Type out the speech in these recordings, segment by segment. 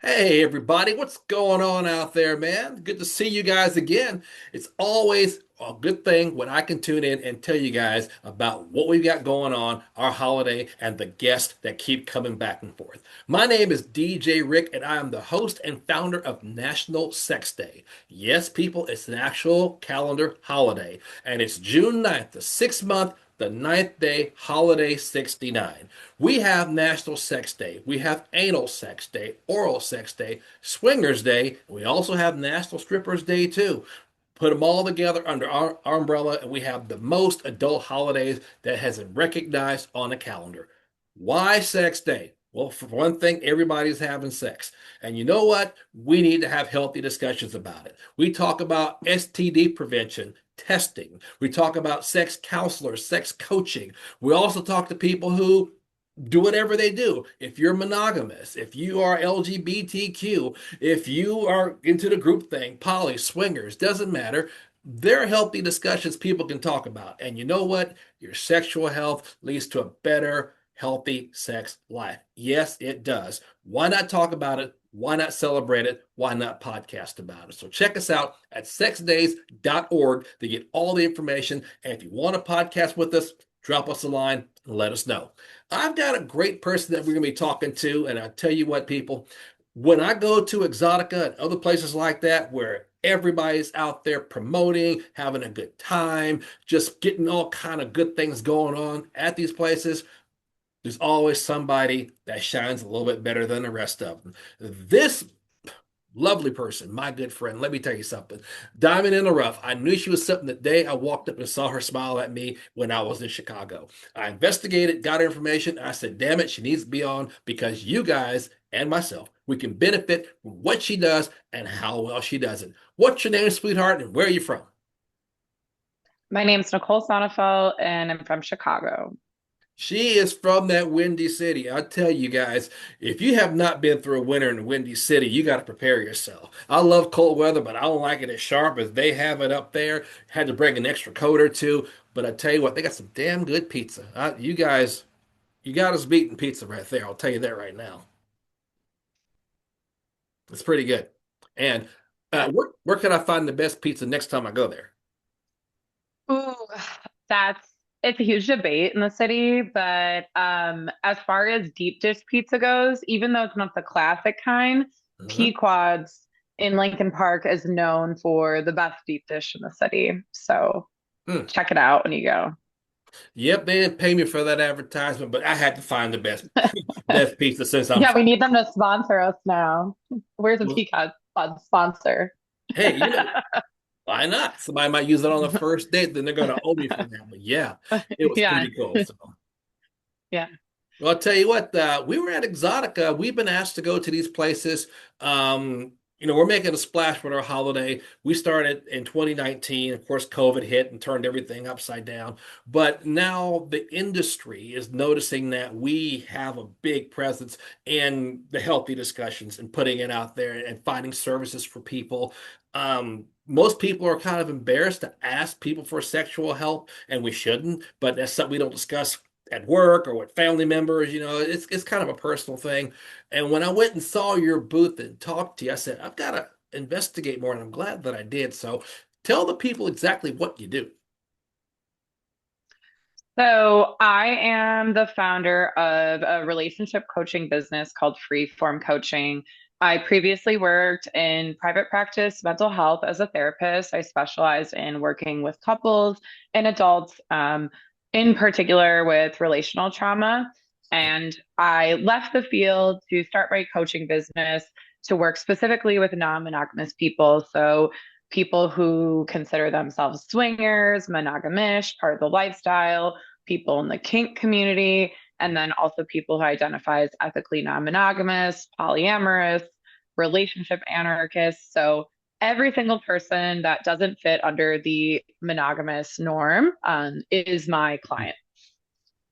Hey everybody, what's going on out there, man? Good to see you guys again. It's always a good thing when I can tune in and tell you guys about what we've got going on, our holiday, and the guests that keep coming back and forth. My name is DJ Rick, and I am the host and founder of National Sex Day. Yes, people, it's an actual calendar holiday, and it's June 9th, the sixth month, the ninth day, holiday 69. We have National Sex Day. We have Anal Sex Day, Oral Sex Day, Swingers Day. We also have National Strippers Day too. Put them all together under our umbrella, and we have the most adult holidays that has been recognized on the calendar. Why Sex Day? Well, for one thing, everybody's having sex. And you know what? We need to have healthy discussions about it. We talk about STD prevention, testing. We talk about sex counselors, sex coaching. We also talk to people who do whatever they do. If you're monogamous, if you are LGBTQ, if you are into the group thing, poly, swingers, doesn't matter. They're healthy discussions people can talk about. And you know what? Your sexual health leads to a better, healthy sex life. Yes, it does. Why not talk about it? Why not celebrate it? Why not podcast about it? So check us out at sexdays.org to get all the information. And if you want to podcast with us, drop us a line and let us know. I've got a great person that we're going to be talking to. And I'll tell you what, people, when I go to Exotica and other places like that where everybody's out there promoting, having a good time, just getting all kind of good things going on at these places, there's always somebody that shines a little bit better than the rest of them. This lovely person, my good friend, let me tell you something. Diamond in the rough. I knew she was something the day I walked up and saw her smile at me when I was in Chicago. I investigated, got her information. I said, damn it, she needs to be on because you guys and myself, we can benefit from what she does and how well she does it. What's your name, sweetheart, and where are you from? My name's Nicole Sonnefeldt, and I'm from Chicago. She is from that windy city. I tell you guys, if you have not been through a winter in a windy city, you got to prepare yourself. I love cold weather, but I don't like it as sharp as they have it up there. Had to bring an extra coat or two, but I tell you what, they got some damn good pizza. You guys, you got us beating pizza right there. I'll tell you that right now. It's pretty good. And Yeah. where can I find the best pizza next time I go there? Ooh, that's it's a huge debate in the city, but as far as deep dish pizza goes, even though it's not the classic kind, Mhm. Pequod's in Lincoln Park is known for the best deep dish in the city. So Hmm. check it out when you go. Yep, they didn't pay me for that advertisement, but I had to find the best pizza since I'm Yeah, from. we need them to sponsor us now. Where's a Well, Pequod sponsor? hey, why not? Somebody might use it on the first date, then they're going to owe me for that. But yeah, it was Yeah, pretty cool. So, yeah. well, I'll tell you what, we were at Exotica. We've been asked to go to these places. We're making a splash with our holiday. We started in 2019. Of course, COVID hit and turned everything upside down. But now the industry is noticing that we have a big presence in the healthy discussions and putting it out there and finding services for people. Most people are kind of embarrassed to ask people for sexual help, and we shouldn't, but that's something we don't discuss at work or with family members. It's kind of a personal thing. And when I went and saw your booth and talked to you, I said, I've got to investigate more, and I'm glad that I did. So tell the people exactly what you do. So I am the founder of a relationship coaching business called Freeform Coaching. I previously worked in private practice mental health as a therapist. I specialized in working with couples and adults, in particular with relational trauma. And I left the field to start my coaching business to work specifically with non-monogamous people. So people who consider themselves swingers, monogamish, part of the lifestyle, people in the kink community, and then also people who identify as ethically non-monogamous, polyamorous, relationship anarchists. So every single person that doesn't fit under the monogamous norm is my client.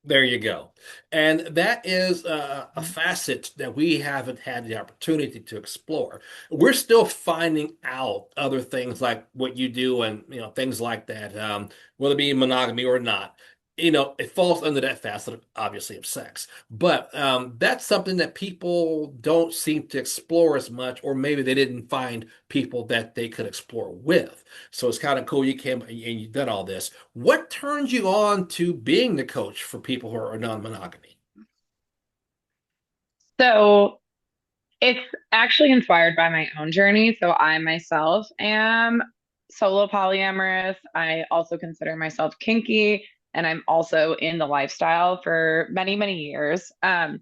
There you go. And that is a facet that we haven't had the opportunity to explore. We're still finding out other things like what you do and things like that, whether it be monogamy or not. it falls under that facet, obviously, of sex. But that's something that people don't seem to explore as much, or maybe they didn't find people that they could explore with. So it's kind of cool you came and you've done all this. What turns you on to being the coach for people who are non-monogamy? So it's actually inspired by my own journey. So I myself am solo polyamorous. I also consider myself kinky, and I'm also in the lifestyle for many, many years. And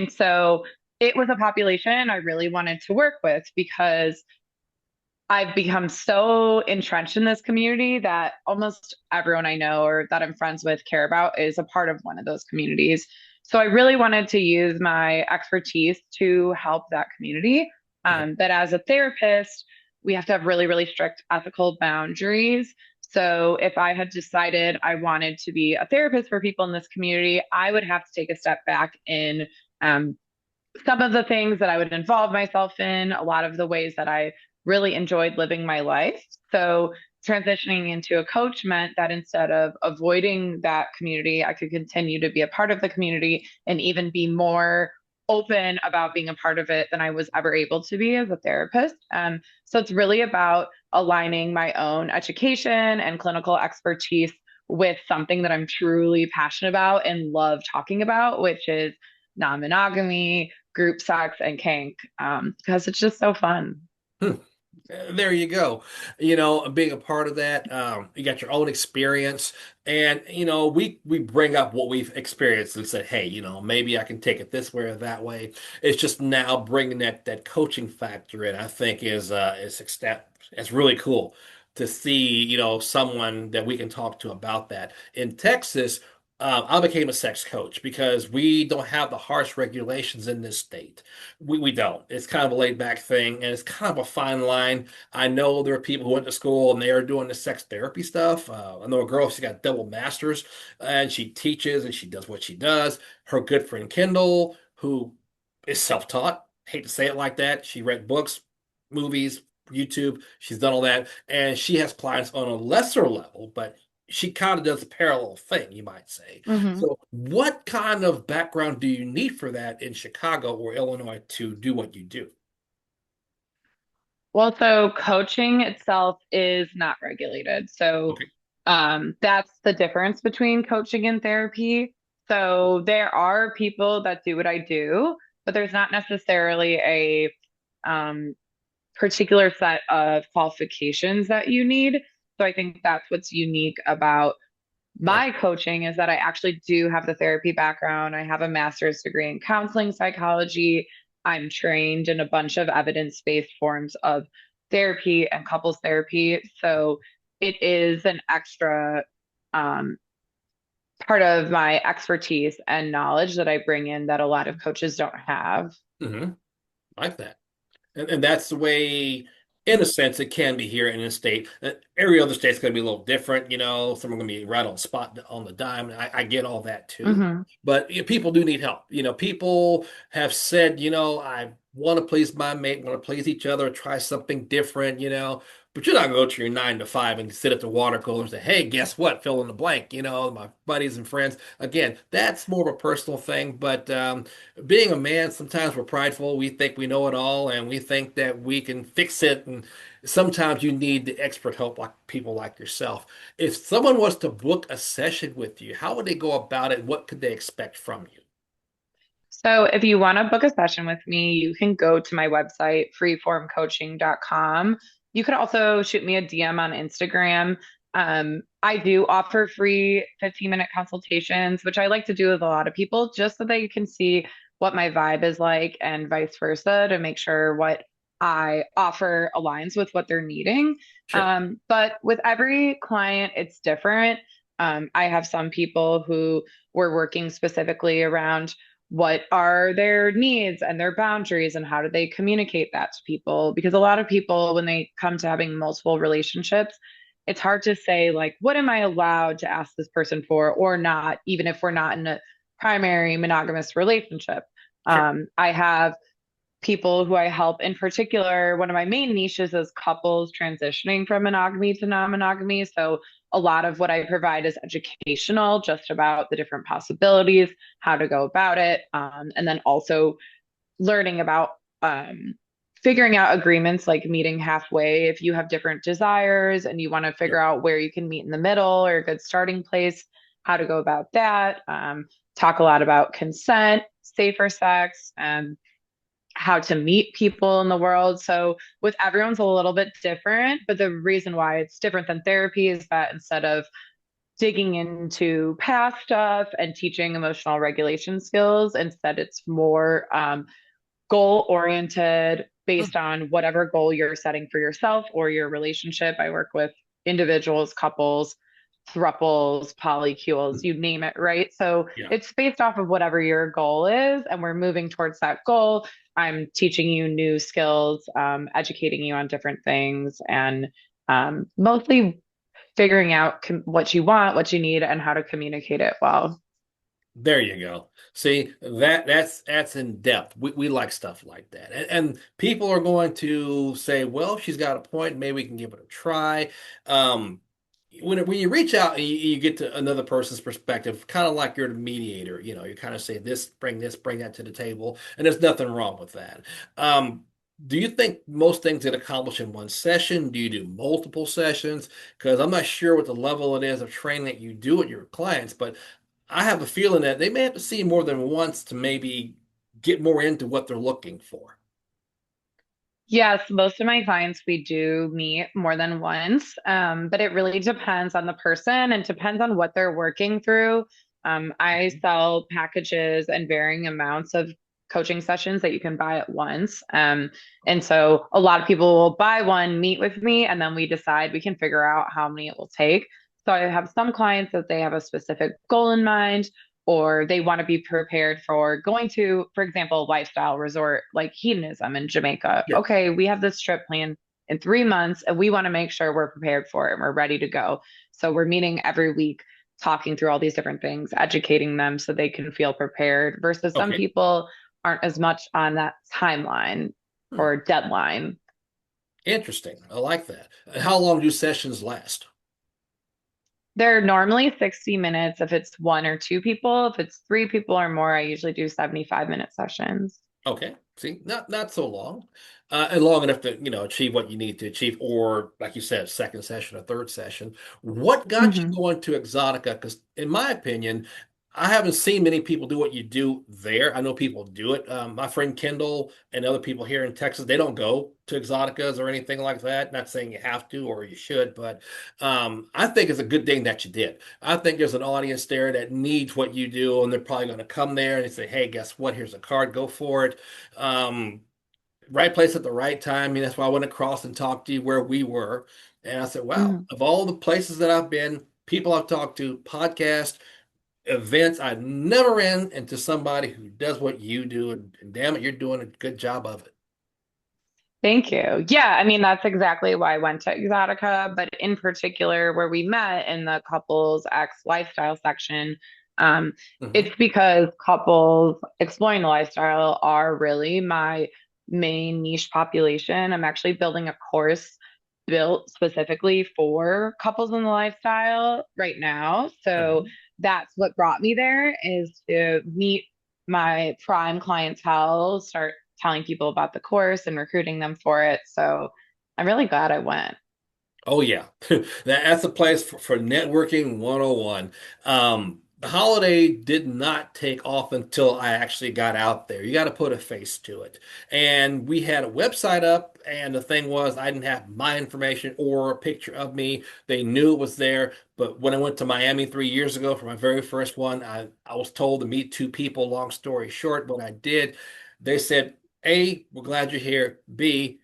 so it was a population I really wanted to work with because I've become so entrenched in this community that almost everyone I know or that I'm friends with care about is a part of one of those communities. So I really wanted to use my expertise to help that community. Okay. But as a therapist, we have to have really, really strict ethical boundaries. So if I had decided I wanted to be a therapist for people in this community, I would have to take a step back in um, some of the things that I would involve myself in, a lot of the ways that I really enjoyed living my life. So transitioning into a coach meant that instead of avoiding that community, I could continue to be a part of the community and even be more open about being a part of it than I was ever able to be as a therapist. So it's really about aligning my own education and clinical expertise with something that I'm truly passionate about and love talking about, which is non-monogamy, group sex, and kink, because it's just so fun. Hmm. There you go. Being a part of that, you got your own experience, and we bring up what we've experienced and said, hey, maybe I can take it this way or that way. It's just now bringing that coaching factor in. I think it's really cool to see someone that we can talk to about that. In Texas, I became a sex coach because we don't have the harsh regulations in this state. We don't. It's kind of a laid back thing, and it's kind of a fine line. I know there are people who went to school and they are doing the sex therapy stuff. I know a girl, she's got double masters, and she teaches and she does what she does. Her good friend Kendall, who is self-taught, hate to say it like that. She read books, movies, YouTube. She's done all that, and she has clients on a lesser level, but she kind of does a parallel thing, you might say. hmm So, what kind of background do you need for that in Chicago or Illinois to do what you do? Well, so coaching itself is not regulated. So Okay. that's the difference between coaching and therapy. So there are people that do what I do, but there's not necessarily a um, particular set of qualifications that you need. So I think that's what's unique about Right. my coaching is that I actually do have the therapy background. I have a master's degree in counseling psychology. I'm trained in a bunch of evidence-based forms of therapy and couples therapy. So it is an extra um, part of my expertise and knowledge that I bring in that a lot of coaches don't have. Hmm. Like that. And that's the way, in a sense, it can be here in the state. Every other state's going to be a little different. Some are going to be right on spot on the dime. And I get all that too. hmm But people do need help. People have said, I want to please my mate, want to please each other, try something different. But you're not going to go to your 9 to 5 and sit at the water cooler and say, hey, guess what? Fill in the blank. My buddies and friends. Again, that's more of a personal thing. But being a man, sometimes we're prideful. We think we know it all, and we think that we can fix it. And sometimes you need the expert help, like people like yourself. If someone was to book a session with you, how would they go about it? What could they expect from you? So if you want to book a session with me, you can go to my website, freeformcoaching.com. You could also shoot me a DM on Instagram. I do offer free 15-minute consultations, which I like to do with a lot of people just so they can see what my vibe is like and vice versa to make sure what I offer aligns with what they're needing. Sure. But with every client, it's different. I have some people who were working specifically around what are their needs and their boundaries and how do they communicate that to people? Because a lot of people, when they come to having multiple relationships, it's hard to say, like, what am I allowed to ask this person for or not, even if we're not in a primary monogamous relationship. Sure. I have people who I help. In particular, one of my main niches is couples transitioning from monogamy to non-monogamy. So a lot of what I provide is educational, just about the different possibilities, how to go about it, and then also learning about um, figuring out agreements like meeting halfway. If you have different desires and you want to figure Yep. out where you can meet in the middle or a good starting place, how to go about that. Talk a lot about consent, safer sex, and how to meet people in the world. So with everyone's a little bit different, but the reason why it's different than therapy is that instead of digging into past stuff and teaching emotional regulation skills, instead it's more goal oriented based on whatever goal you're setting for yourself or your relationship. I work with individuals, couples, thruples, polycules, you name it, right? So Yeah. it's based off of whatever your goal is, and we're moving towards that goal. I'm teaching you new skills, educating you on different things, and mostly figuring out what you want, what you need, and how to communicate it well. There you go. See, that's in depth. We like stuff like that. And people are going to say, well, she's got a point, maybe we can give it a try. Um, when you reach out and you get to another person's perspective, kind of like you're the mediator, you kind of say this, bring that to the table, and there's nothing wrong with that. Do you think most things get accomplished in one session? Do you do multiple sessions? Because I'm not sure what the level it is of training that you do with your clients, but I have a feeling that they may have to see more than once to maybe get more into what they're looking for. Yes, most of my clients we do meet more than once, but it really depends on the person and depends on what they're working through. I sell packages and varying amounts of coaching sessions that you can buy at once. And so a lot of people will buy one, meet with me, and then we decide we can figure out how many it will take. So I have some clients that they have a specific goal in mind, or they want to be prepared for going to, for example, a lifestyle resort like hedonism in Jamaica. Yeah. Okay, we have this trip planned in 3 months and we want to make sure we're prepared for it and we're ready to go. So we're meeting every week, talking through all these different things, educating them so they can feel prepared, versus some Okay. people aren't as much on that timeline Hmm. or deadline. Interesting. I like that. How long do sessions last? They're normally 60 minutes if it's one or two people. If it's three people or more, I usually do 75-minute sessions. Okay. See, not so long, and long enough to achieve what you need to achieve, or like you said, second session or third session. What got you Mhm. going to Exotica? Because in my opinion, I haven't seen many people do what you do there. I know people do it. My friend Kendall and other people here in Texas, they don't go to Exoticas or anything like that. Not saying you have to or you should, but I think it's a good thing that you did. I think there's an audience there that needs what you do, and they're probably going to come there and say, "Hey, guess what? Here's a card. Go for it." Um, right place at the right time. I mean, that's why I went across and talked to you where we were. And I said, wow, Mhm. of all the places that I've been, people I've talked to, podcasts, events, I never ran into somebody who does what you do. And damn it, you're doing a good job of it. Thank you. Yeah, I mean, that's exactly why I went to Exotica, but in particular, where we met in the couples X lifestyle section, um, Hmm. it's because couples exploring the lifestyle are really my main niche population. I'm actually building a course built specifically for couples in the lifestyle right now. So Hmm. that's what brought me there, is to meet my prime clientele, start telling people about the course and recruiting them for it. So I'm really glad I went. Oh yeah, that's a place for networking 101. The holiday did not take off until I actually got out there. You got to put a face to it. And we had a website up, and the thing was, I didn't have my information or a picture of me. They knew it was there, but when I went to Miami 3 years ago for my very first one, I was told to meet two people. Long story short, what I did, they said, A, we're glad you're here. B,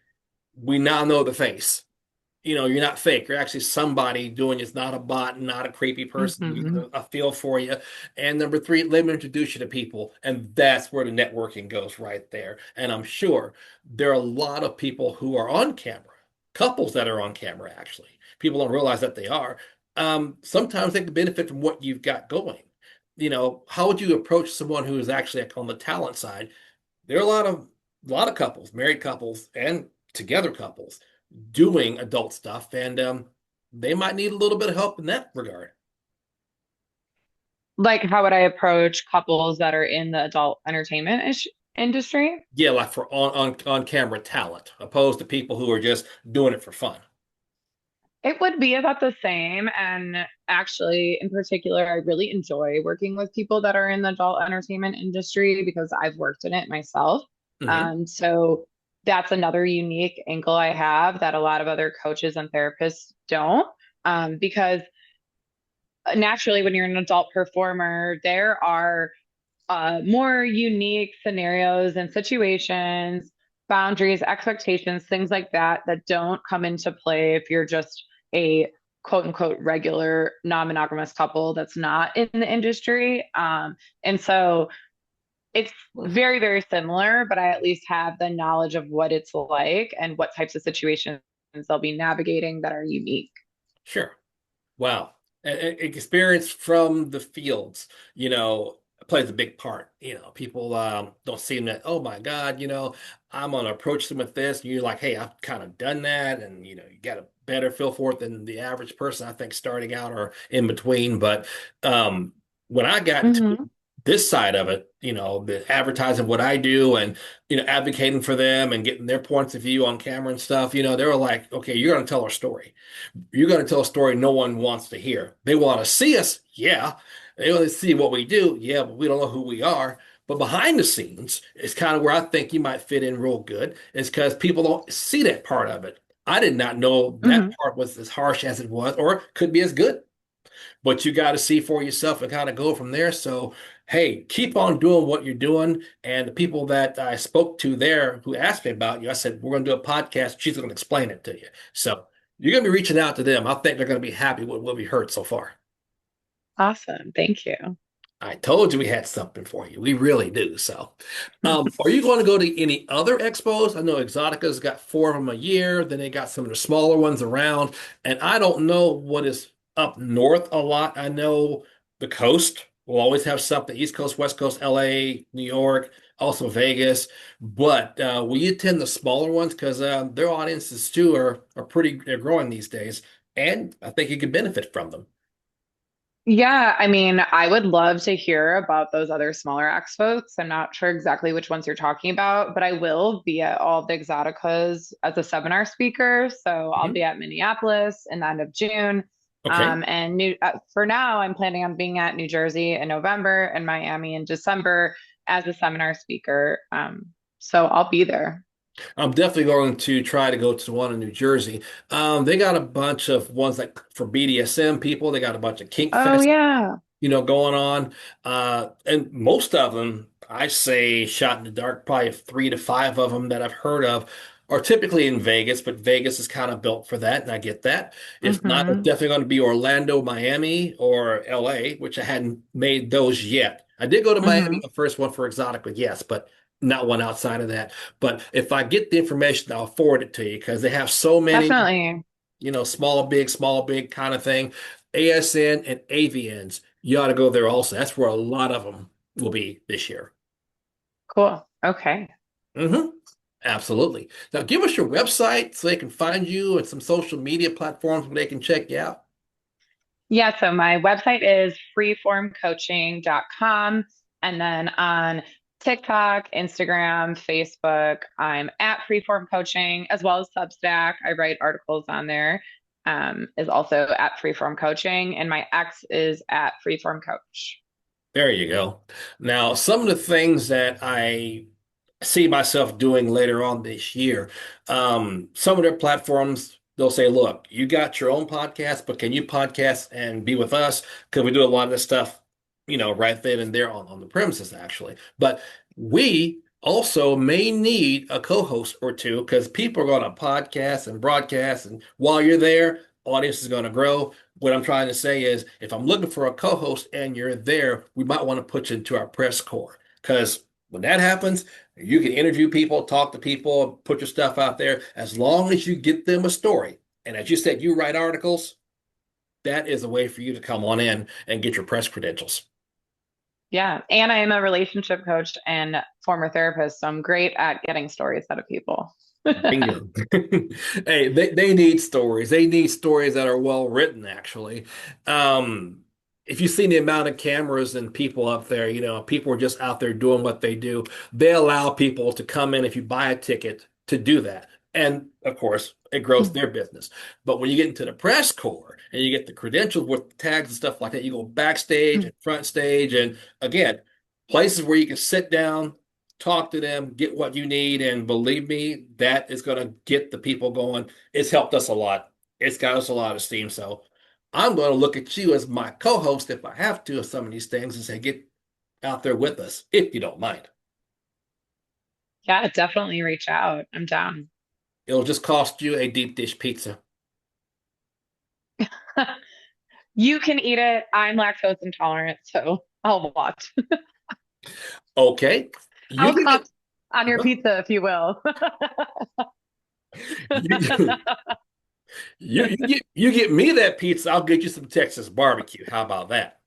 we now know the face. You're not fake. You're actually somebody doing it's not a bot, not a creepy person. We Hmm. get a feel for you. And number three, let me introduce you to people. And that's where the networking goes right there. And I'm sure there are a lot of people who are on camera, couples that are on camera, actually. People don't realize that they are. Sometimes they can benefit from what you've got going. How would you approach someone who is actually on the talent side? There are a lot of a lot of couples, married couples and together couples doing adult stuff, and they might need a little bit of help in that regard. Like, how would I approach couples that are in the adult entertainment industry? Yeah, like for on camera talent, opposed to people who are just doing it for fun. It would be about the same. And actually, in particular, I really enjoy working with people that are in the adult entertainment industry because I've worked in it myself. Hmm. So that's another unique angle I have that a lot of other coaches and therapists don't. Because naturally, when you're an adult performer, there are more unique scenarios and situations, boundaries, expectations, things like that that don't come into play if you're just a quote unquote regular non-monogamous couple that's not in the industry. And so it's very, very similar, but I at least have the knowledge of what it's like and what types of situations they'll be navigating that are unique. Sure. Wow. Experience from the fields, plays a big part. People don't seem that, oh my God, I'm gonna approach them with this. And you're like, hey, I've kind of done that. And you got a better feel for it than the average person, I think, starting out or in between. But um when I got into Hmm. this side of it, the advertising what I do and advocating for them and getting their points of view on camera and stuff, they were like, okay, you're gonna tell our story. You're going to tell a story no one wants to hear. They want to see us, yeah. They want to see what we do, yeah, but we don't know who we are. But behind the scenes is kind of where I think you might fit in real good, is because people don't see that part of it. I did not know that Hmm. part was as harsh as it was, or could be as good. But you got to see for yourself and kind of go from there. So, hey, keep on doing what you're doing. And the people that I spoke to there who asked me about you, I said, we're going to do a podcast. She's going to explain it to you. So you're going to be reaching out to them. I think they're going to be happy with what we heard so far. Awesome. Thank you. I told you we had something for you. We really do. So, are you going to go to any other expos? I know Exotica's got four of them a year. Then they got some of the smaller ones around. And I don't know what is up north a lot. I know the coast will always have something, East Coast, West Coast, LA, New York, also Vegas. But will you attend the smaller ones? Because their audiences too are pretty, they're growing these days. And I think you could benefit from them. Yeah, I mean, I would love to hear about those other smaller expos. I'm not sure exactly which ones you're talking about, but I will be at all the Exoticas as a seminar speaker. So I'll Mhm. be at Minneapolis in the end of June. Okay. And for now, I'm planning on being at New Jersey in November and Miami in December as a seminar speaker. So I'll be there. I'm definitely going to try to go to one in New Jersey. They got a bunch of ones like for BDSM people. They got a bunch of kink Oh, fest, yeah. going on. And most of them, I say, shot in the dark, probably three to five of them that I've heard of are typically in Vegas, but Vegas is kind of built for that, and I get that. If not, it's Hmm. definitely going to be Orlando, Miami, or LA, which I hadn't made those yet. I did go to Miami, Hmm. the first one for Exotica, yes, but not one outside of that. But if I get the information, I'll forward it to you because they have so many, Definitely. small, big kind of thing. ASN and AVNs, you ought to go there also. That's where a lot of them will be this year. Cool. Okay. Hmm. Absolutely. Now, give us your website so they can find you and some social media platforms where they can check you out. Yeah, so my website is freeformcoaching.com. And then on TikTok, Instagram, Facebook, I'm at Freeform Coaching as well as Substack. I write articles on there. Is also at Freeform Coaching. And my ex is at Freeform Coach. There you go. Now, some of the things that I see myself doing later on this year. Some of their platforms, they'll say, look, you got your own podcast, but can you podcast and be with us? Because we do a lot of this stuff, right then and there on the premises, actually. But we also may need a co-host or two because people are going to podcast and broadcast. And while you're there, audience is going to grow. What I'm trying to say is if I'm looking for a co-host and you're there, we might want to put you into our press corps because when that happens, you can interview people, talk to people, put your stuff out there as long as you get them a story. And as you said, you write articles, that is a way for you to come on in and get your press credentials. Yeah. And I am a relationship coach and former therapist, so I'm great at getting stories out of people. Bingo. Hey, they need stories. They need stories that are well written, actually. Um, if you've seen the amount of cameras and people up there, people are just out there doing what they do. They allow people to come in if you buy a ticket to do that. And of course, it grows their business. But when you get into the press corps and you get the credentials with tags and stuff like that, you go backstage and front stage. And again, places where you can sit down, talk to them, get what you need, and believe me, that is going to get the people going. It's helped us a lot. It's got us a lot of steam. So I'm going to look at you as my co-host if I have to of some of these things and say, get out there with us if you don't mind. Yeah, definitely reach out. I'm down. It'll just cost you a deep dish pizza. You can eat it. I'm lactose intolerant, so I'll watch. Okay. You I'll get comment it. on your pizza if you will. You, you get me that pizza, I'll get you some Texas barbecue. How about that?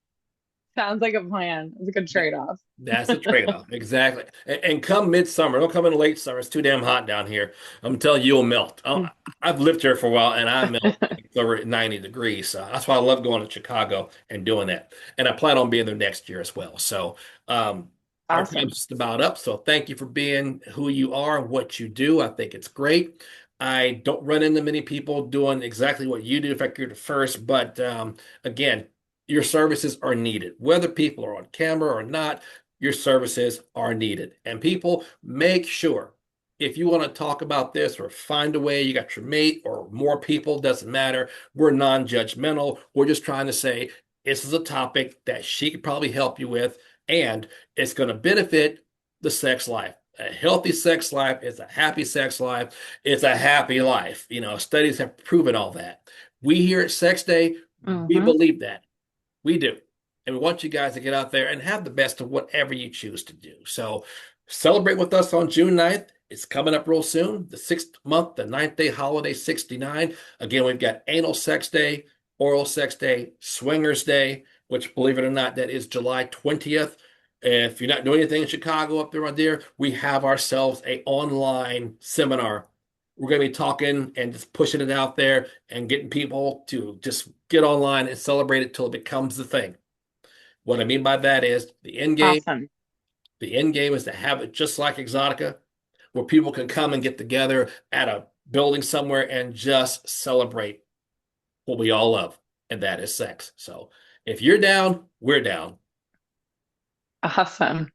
Sounds like a plan. It's a good trade-off. That's the trade-off. Exactly. And come midsummer, don't come in late summer. It's too damn hot down here. I'm telling you, you'll melt. I've lived here for a while and I melt when it's over 90 degrees. So that's why I love going to Chicago and doing that. And I plan on being there next year as well. So our time's Awesome. just about up. So thank you for being who you are and what you do. I think it's great. I don't run into many people doing exactly what you do. In fact, you're the first. But again, your services are needed. Whether people are on camera or not, your services are needed. And people, make sure if you want to talk about this or find a way, you got your mate or more people, doesn't matter. We're non-judgmental. We're just trying to say this is a topic that she could probably help you with, and it's going to benefit the sex life. A healthy sex life is a happy sex life. It's a happy life. Studies have proven all that. We here at Sex Day, we Hmm. believe that. We do. And we want you guys to get out there and have the best of whatever you choose to do. So celebrate with us on June 9th. It's coming up real soon. The sixth month, the ninth day holiday 69. Again, we've got Anal Sex Day, Oral Sex Day, Swingers Day, which, believe it or not, that is July 20th. If you're not doing anything in Chicago up there, my dear, we have ourselves a online seminar. We're going to be talking and just pushing it out there and getting people to just get online and celebrate it till it becomes the thing. What I mean by that is the end game. Awesome. The end game is to have it just like Exotica, where people can come and get together at a building somewhere and just celebrate what we all love, and that is sex. So if you're down, we're down. Awesome.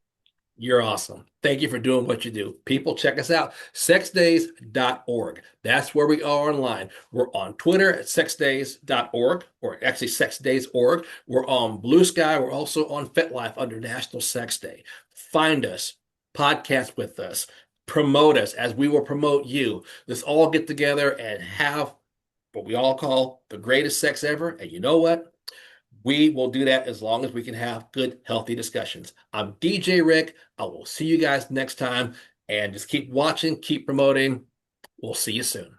You're awesome. Thank you for doing what you do. People, check us out. Sexdays.org. That's where we are online. We're on Twitter at sexdays.org, or actually sexdays.org. We're on Blue Sky. We're also on FetLife under National Sex Day. Find us, podcast with us, promote us as we will promote you. Let's all get together and have what we all call the greatest sex ever. And you know what? We will do that as long as we can have good, healthy discussions. I'm DJ Rick. I will see you guys next time, and just keep watching, keep promoting. We'll see you soon.